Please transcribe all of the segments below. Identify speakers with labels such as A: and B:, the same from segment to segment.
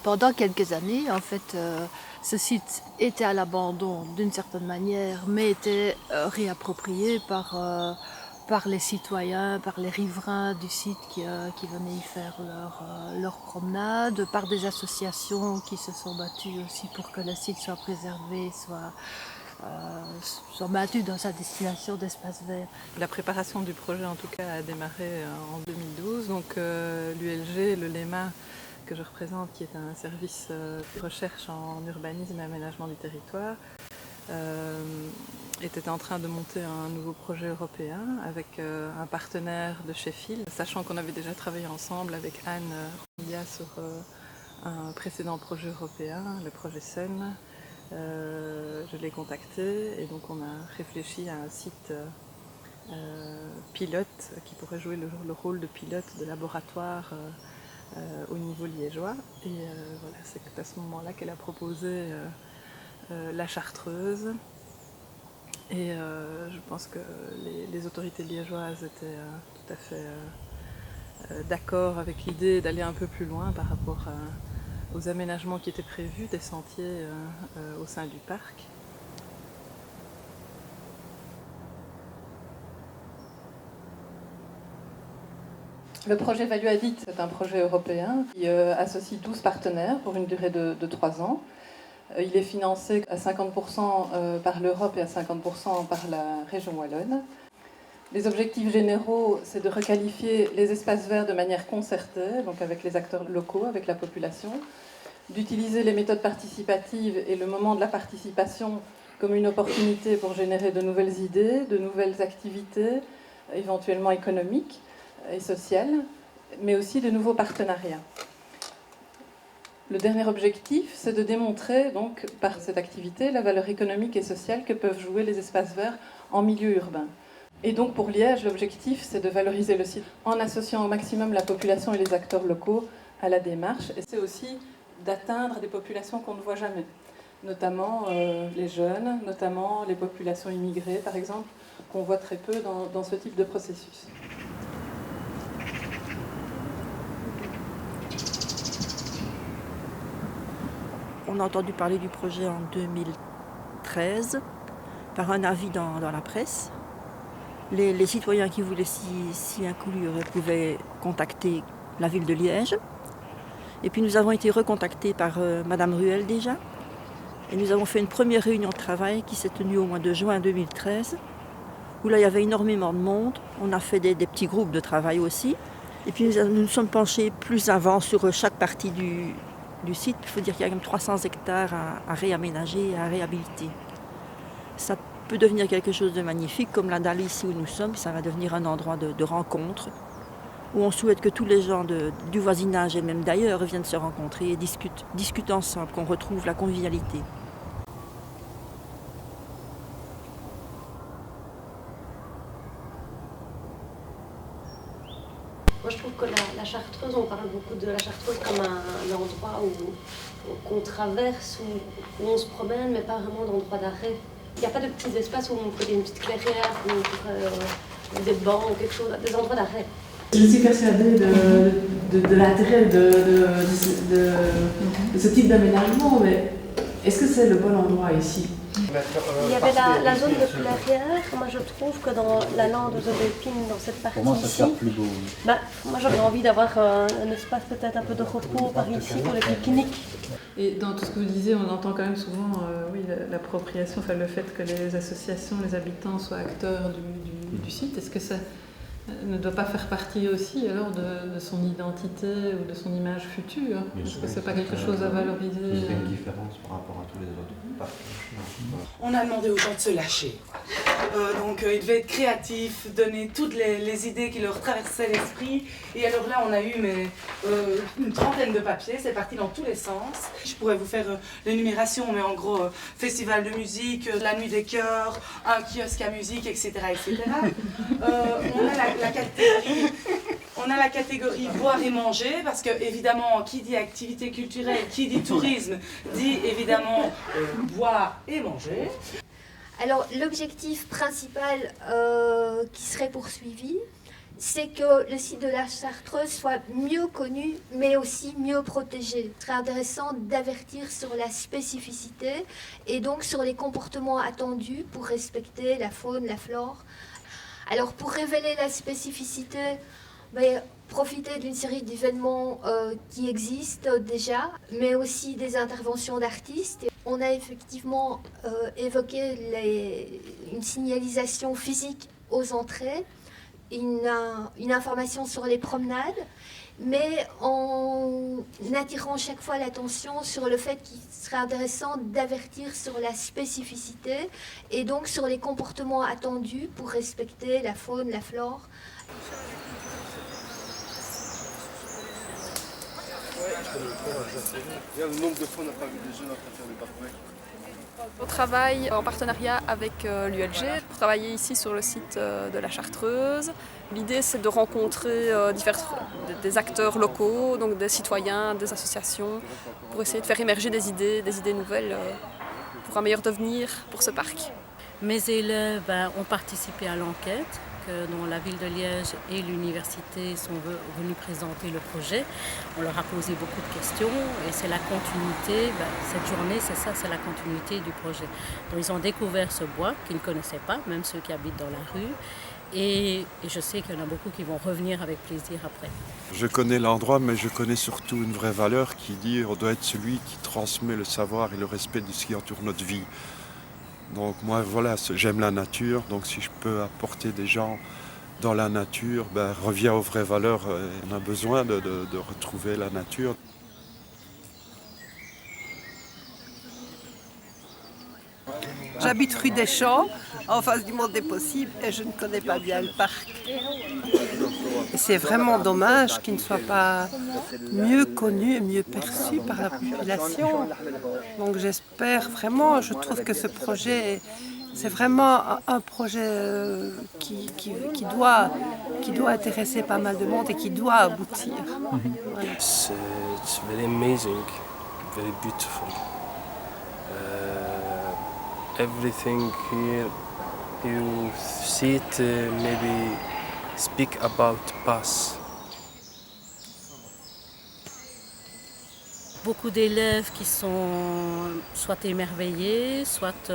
A: Pendant quelques années, en fait, ce site était à l'abandon d'une certaine manière, mais était réapproprié par les citoyens, par les riverains du site qui venaient y faire leur promenade, par des associations qui se sont battues aussi pour que le site soit préservé, soit maintenu dans sa destination d'espace vert.
B: La préparation du projet en tout cas a démarré en 2012, donc l'ULG, le LEMA que je représente, qui est un service de recherche en urbanisme et aménagement du territoire, était en train de monter un nouveau projet européen avec un partenaire de Sheffield, sachant qu'on avait déjà travaillé ensemble avec Anne Rondia sur un précédent projet européen, le projet SUN. Je l'ai contacté et donc on a réfléchi à un site pilote qui pourrait jouer le rôle de pilote de laboratoire au niveau liégeois. Et voilà, c'est à ce moment-là qu'elle a proposé la Chartreuse. Et je pense que les autorités liégeoises étaient tout à fait d'accord avec l'idée d'aller un peu plus loin par rapport aux aménagements qui étaient prévus des sentiers au sein du parc. Le projet Value Added, c'est un projet européen qui associe 12 partenaires pour une durée de 3 ans. Il est financé à 50% par l'Europe et à 50% par la région wallonne. Les objectifs généraux, c'est de requalifier les espaces verts de manière concertée, donc avec les acteurs locaux, avec la population, d'utiliser les méthodes participatives et le moment de la participation comme une opportunité pour générer de nouvelles idées, de nouvelles activités, éventuellement économiques et sociales, mais aussi de nouveaux partenariats. Le dernier objectif, c'est de démontrer, donc, par cette activité, la valeur économique et sociale que peuvent jouer les espaces verts en milieu urbain. Et donc, pour Liège, l'objectif, c'est de valoriser le site en associant au maximum la population et les acteurs locaux à la démarche. Et c'est aussi d'atteindre des populations qu'on ne voit jamais, notamment les jeunes, notamment les populations immigrées, par exemple, qu'on voit très peu dans ce type de processus.
C: On a entendu parler du projet en 2013 par un avis dans la presse. Les citoyens qui voulaient s'y inclure pouvaient contacter la ville de Liège. Et puis nous avons été recontactés par Madame Ruel déjà. Et nous avons fait une première réunion de travail qui s'est tenue au mois de juin 2013, où là il y avait énormément de monde. On a fait des petits groupes de travail aussi. Et puis nous nous sommes penchés plus avant sur chaque partie du site. Il faut dire qu'il y a quand même 300 hectares à réaménager et à réhabiliter. Ça peut devenir quelque chose de magnifique, comme la dalle ici où nous sommes. Ça va devenir un endroit de rencontre, où on souhaite que tous les gens du voisinage et même d'ailleurs viennent se rencontrer et discutent ensemble, qu'on retrouve la convivialité.
D: Moi, je trouve que la Chartreuse, on parle beaucoup de la Chartreuse comme un endroit qu'on traverse, où on se promène, mais pas vraiment d'endroit d'arrêt. Il n'y a pas de petits espaces où on peut une petite clairière, ou des bancs, ou quelque chose, des endroits d'arrêt.
E: Je suis persuadée de l'intérêt de ce type d'aménagement, mais est-ce que c'est le bon endroit ici ?
D: Il y avait la zone de clairière. Moi, je trouve que dans la lande aux aubépines, dans cette partie
F: pour moi, ça
D: ici,
F: sert plus beau.
D: moi, j'aurais envie d'avoir un espace peut-être un peu de repos par ici pour les pique-niques.
B: Et dans tout ce que vous disiez, on entend quand même souvent l'appropriation, enfin, le fait que les associations, les habitants soient acteurs du site. Est-ce que ça ne doit pas faire partie aussi alors de son identité ou de son image future? Est-ce que c'est pas quelque chose à valoriser?
F: Il y a une différence par rapport à tous les autres parcs.
G: On a demandé aux gens de se lâcher. Donc ils devaient être créatifs, donner toutes les idées qui leur traversaient l'esprit. Et alors là, on a eu une trentaine de papiers, c'est parti dans tous les sens. Je pourrais vous faire l'énumération, mais en gros, festival de musique, la nuit des chœurs, un kiosque à musique, etc. etc. On a la catégorie boire et manger, parce que évidemment, qui dit activité culturelle, qui dit tourisme, dit évidemment boire et manger.
H: Alors l'objectif principal qui serait poursuivi, c'est que le site de la Chartreuse soit mieux connu, mais aussi mieux protégé. Ce serait intéressant d'avertir sur la spécificité et donc sur les comportements attendus pour respecter la faune, la flore. Alors pour révéler la spécificité, profiter d'une série d'événements qui existent déjà, mais aussi des interventions d'artistes. On a effectivement évoqué une signalisation physique aux entrées, une information sur les promenades, mais en attirant chaque fois l'attention sur le fait qu'il serait intéressant d'avertir sur la spécificité et donc sur les comportements attendus pour respecter la faune, la flore.
I: On travaille en partenariat avec l'ULG pour travailler ici sur le site de la Chartreuse. L'idée, c'est de rencontrer des acteurs locaux, donc des citoyens, des associations, pour essayer de faire émerger des idées nouvelles pour un meilleur devenir pour ce parc.
J: Mes élèves ont participé à l'enquête dont la ville de Liège et l'université sont venus présenter le projet. On leur a posé beaucoup de questions et c'est la continuité, cette journée c'est la continuité du projet. Donc ils ont découvert ce bois qu'ils ne connaissaient pas, même ceux qui habitent dans la rue. Et je sais qu'il y en a beaucoup qui vont revenir avec plaisir après.
K: Je connais l'endroit, mais je connais surtout une vraie valeur qui dit qu'on doit être celui qui transmet le savoir et le respect de ce qui entoure notre vie. Donc moi, voilà, j'aime la nature, donc si je peux apporter des gens dans la nature, reviens aux vraies valeurs. On a besoin de retrouver la nature.
L: J'habite rue des Champs, en face du Monde des Possibles, et je ne connais pas bien le parc. C'est vraiment dommage qu'il ne soit pas mieux connu et mieux perçu par la population. Donc j'espère vraiment, je trouve que ce projet, c'est vraiment un projet qui doit intéresser pas mal de monde et qui doit aboutir. Voilà.
M: It's very amazing, very beautiful. Everything here, you see it, maybe speak about past.
J: Beaucoup d'élèves qui sont soit émerveillés, soit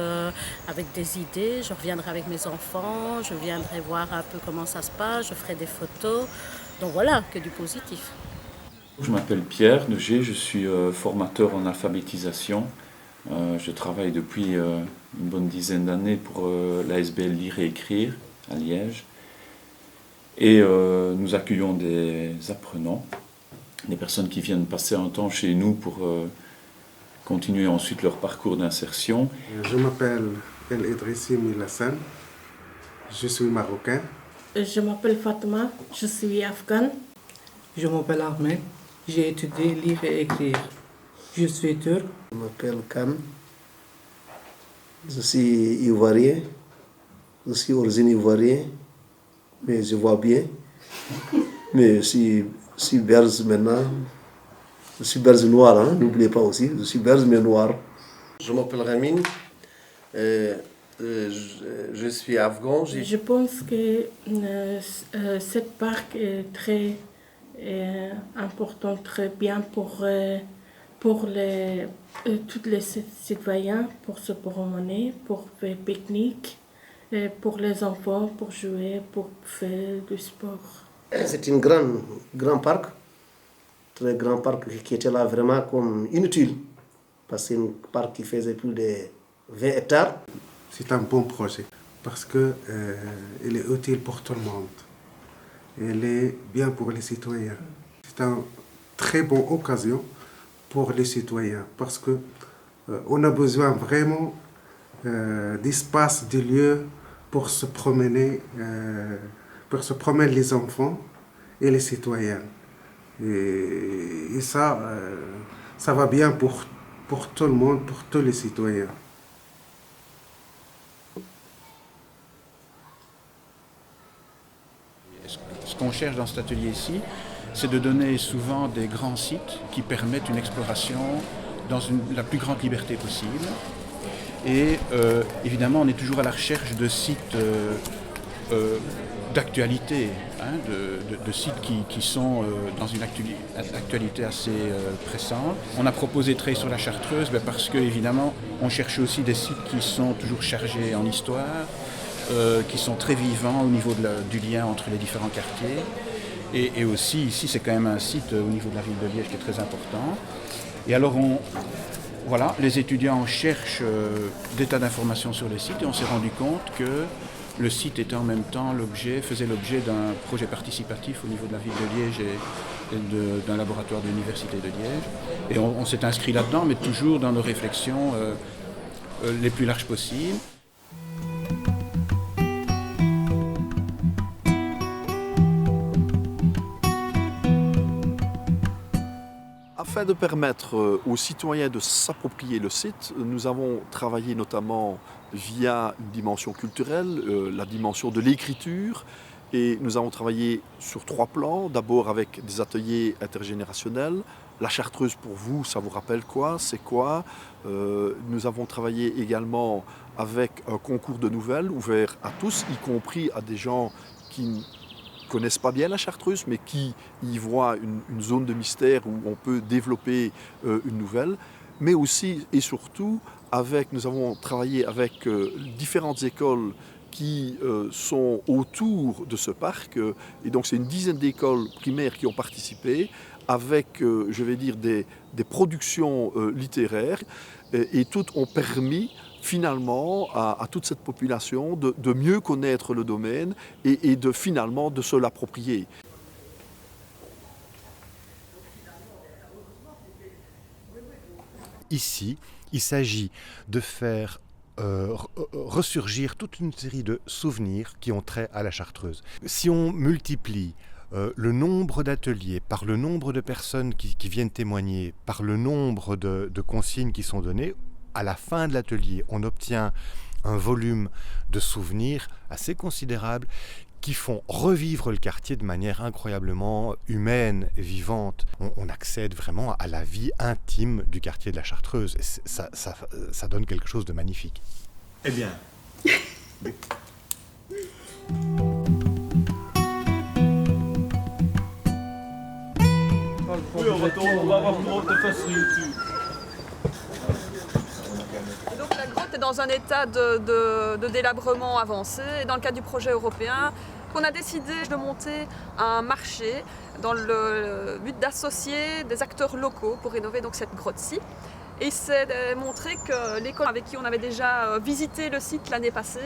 J: avec des idées. Je reviendrai avec mes enfants, je viendrai voir un peu comment ça se passe, je ferai des photos. Donc voilà, que du positif.
N: Je m'appelle Pierre Neuger, je suis formateur en alphabétisation. Je travaille depuis une bonne dizaine d'années pour l'ASBL Lire et Écrire à Liège. Et nous accueillons des apprenants, des personnes qui viennent passer un temps chez nous pour continuer ensuite leur parcours d'insertion.
O: Je m'appelle El Idrissi Milassane, je suis marocain.
P: Je m'appelle Fatma, je suis afghane.
Q: Je m'appelle Ahmed, j'ai étudié lire et écrire. Je suis turc.
R: Je m'appelle Khan, je suis ivoirien, je suis d'origine ivoirienne, mais je vois bien. Mais je suis belge maintenant, je suis belge noir, hein? N'oubliez pas aussi, je suis belge mais noir.
S: Je m'appelle Ramin, je suis afghan.
P: Je pense que ce parc est très important, très bien pour tous les citoyens, pour se promener, pour faire pique-nique, pour les enfants, pour jouer, pour faire du sport.
R: C'est un grand parc, très grand parc qui était là vraiment comme inutile, parce que c'est un parc qui faisait plus de 20 hectares.
O: C'est un bon projet, parce qu'il est utile pour tout le monde. Il est bien pour les citoyens. C'est une très bonne occasion pour les citoyens, parce qu'on a besoin vraiment d'espace, de lieux pour se promener les enfants et les citoyens. Et ça va bien pour tout le monde, pour tous les citoyens.
T: Ce qu'on cherche dans cet atelier ici, c'est de donner souvent des grands sites qui permettent une exploration dans la plus grande liberté possible. Et évidemment, on est toujours à la recherche de sites d'actualité, hein, de sites qui sont dans une actualité assez pressante. On a proposé de travailler sur la Chartreuse parce que évidemment on cherche aussi des sites qui sont toujours chargés en histoire, qui sont très vivants au niveau du lien entre les différents quartiers. Et aussi ici c'est quand même un site au niveau de la ville de Liège qui est très important. Et alors voilà, les étudiants cherchent des tas d'informations sur les sites et on s'est rendu compte que le site était en même temps faisait l'objet d'un projet participatif au niveau de la ville de Liège et d'un laboratoire de l'Université de Liège. Et on s'est inscrit là-dedans, mais toujours dans nos réflexions les plus larges possibles.
U: Afin de permettre aux citoyens de s'approprier le site, nous avons travaillé notamment via une dimension culturelle, la dimension de l'écriture, et nous avons travaillé sur 3 plans. D'abord avec des ateliers intergénérationnels. La Chartreuse pour vous, ça vous rappelle quoi? C'est quoi? Nous avons travaillé également avec un concours de nouvelles ouvert à tous, y compris à des gens qui connaissent pas bien la Chartreuse, mais qui y voient une zone de mystère où on peut développer une nouvelle. Mais aussi et surtout, nous avons travaillé avec différentes écoles qui sont autour de ce parc. Et donc c'est une dizaine d'écoles primaires qui ont participé avec, je vais dire, des productions littéraires. Et toutes ont permis finalement à toute cette population de mieux connaître le domaine et finalement de se l'approprier.
V: Ici, il s'agit de faire ressurgir toute une série de souvenirs qui ont trait à la Chartreuse. Si on multiplie le nombre d'ateliers par le nombre de personnes qui viennent témoigner, par le nombre de consignes qui sont données, à la fin de l'atelier, on obtient un volume de souvenirs assez considérable qui font revivre le quartier de manière incroyablement humaine et vivante. On accède vraiment à la vie intime du quartier de la Chartreuse. Et ça donne quelque chose de magnifique.
W: Eh bien.
X: Oui, on va avoir de facilité.
I: Donc la grotte est dans un état de délabrement avancé. Et dans le cadre du projet européen, on a décidé de monter un marché dans le but d'associer des acteurs locaux pour rénover donc cette grotte-ci. Et c'est montré que l'école avec qui on avait déjà visité le site l'année passée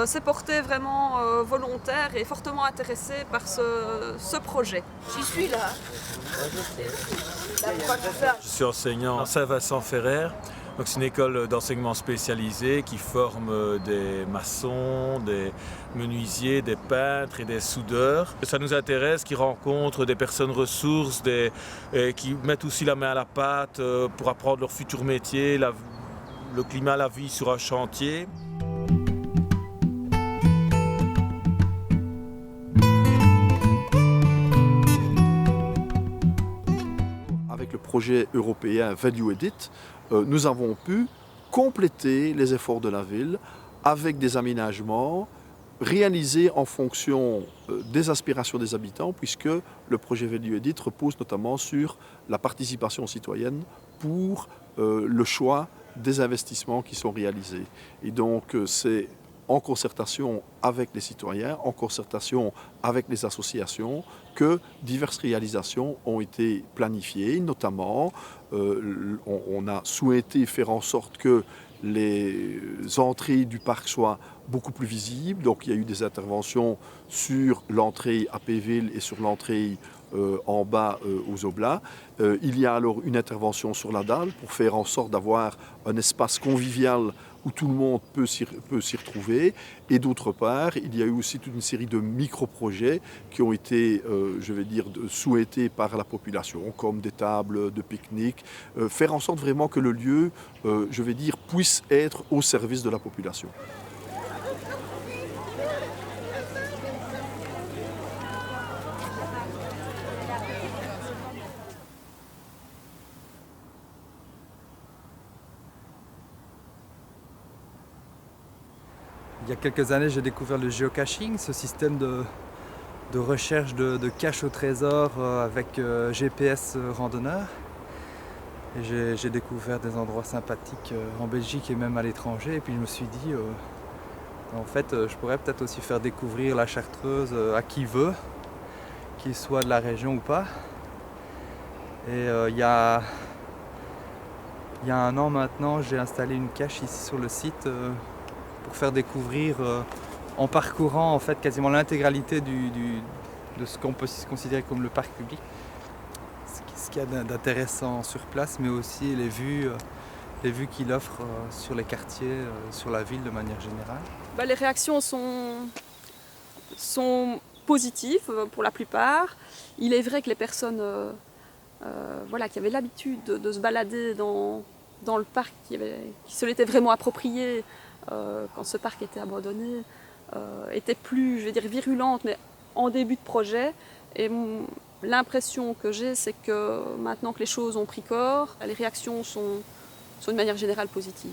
I: s'est portée vraiment volontaire et fortement intéressée par ce projet.
Y: J'y suis là.
X: Je suis enseignant à Saint-Vincent-Ferrer. C'est une école d'enseignement spécialisé qui forme des maçons, des menuisiers, des peintres et des soudeurs. Ça nous intéresse, qui rencontrent des personnes ressources, qui mettent aussi la main à la pâte pour apprendre leur futur métier, le climat, la vie sur un chantier.
U: Avec le projet européen Value Edit, nous avons pu compléter les efforts de la ville avec des aménagements réalisés en fonction des aspirations des habitants, puisque le projet Value Edit repose notamment sur la participation citoyenne pour le choix des investissements qui sont réalisés. Et donc c'est en concertation avec les citoyens, en concertation avec les associations, que diverses réalisations ont été planifiées. Notamment, on a souhaité faire en sorte que les entrées du parc soient beaucoup plus visibles. Donc il y a eu des interventions sur l'entrée à Péville et sur l'entrée en bas aux Oblats. Il y a alors une intervention sur la dalle pour faire en sorte d'avoir un espace convivial où tout le monde peut s'y retrouver. Et d'autre part, il y a eu aussi toute une série de micro-projets qui ont été, je vais dire, souhaités par la population, comme des tables de pique-nique, faire en sorte vraiment que le lieu, je vais dire, puisse être au service de la population.
A: Il y a quelques années, j'ai découvert le geocaching, ce système de recherche de cache au trésor avec GPS randonneur. Et j'ai découvert des endroits sympathiques en Belgique et même à l'étranger. Et puis je me suis dit, en fait, je pourrais peut-être aussi faire découvrir la Chartreuse à qui veut, qu'il soit de la région ou pas. Et il y a un an maintenant, j'ai installé une cache ici sur le site pour faire découvrir, en parcourant en fait quasiment l'intégralité de ce qu'on peut considérer comme le parc public. Ce qu'il y a d'intéressant sur place, mais aussi les vues qu'il offre sur les quartiers, sur la ville de manière générale.
I: Les réactions sont positives pour la plupart. Il est vrai que les personnes qui avaient l'habitude de se balader dans le parc, qui se l'étaient vraiment approprié quand ce parc était abandonné, étaient plus, virulentes, mais en début de projet. Et l'impression que j'ai, c'est que maintenant que les choses ont pris corps, les réactions sont de manière générale positives.